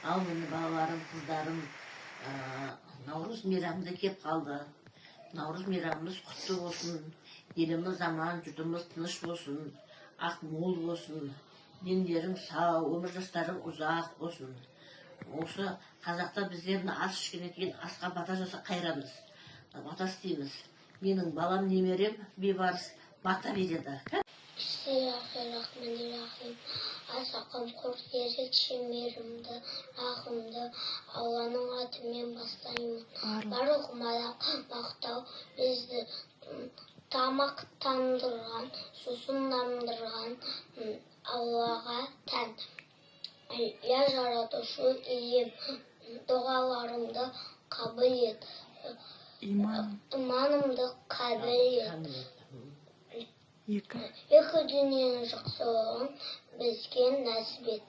Ал міне балаларым, қыздарым, Наурыз мейрамы кеп қалды. Наурыз мейрамымыз құтты болсын. Еліміз аман, жұртымыз тыныш болсын. Ақ мол болсын. Дендерің сау, өмір жастарың ұзақ болсын. Осы қазақта біздерді ас ішкеннен кейін асқа бата жаса қайрамыз. Бата істейміз. Менің балам немерем бейбарыс бата береді. Bismillahirrahmanirrahim. Асақым құр ерекше мейірімді, рахымды Алланың атымен бастаймын. Барлық мақтау бізді тамақтандырған, сусындандырған Аллаға тән. Я жаратушы ием, дұғаларымды қабыл ет, иманымды қабыл ет. Екі дүниенің жақсылығын бізге нәсіп ет.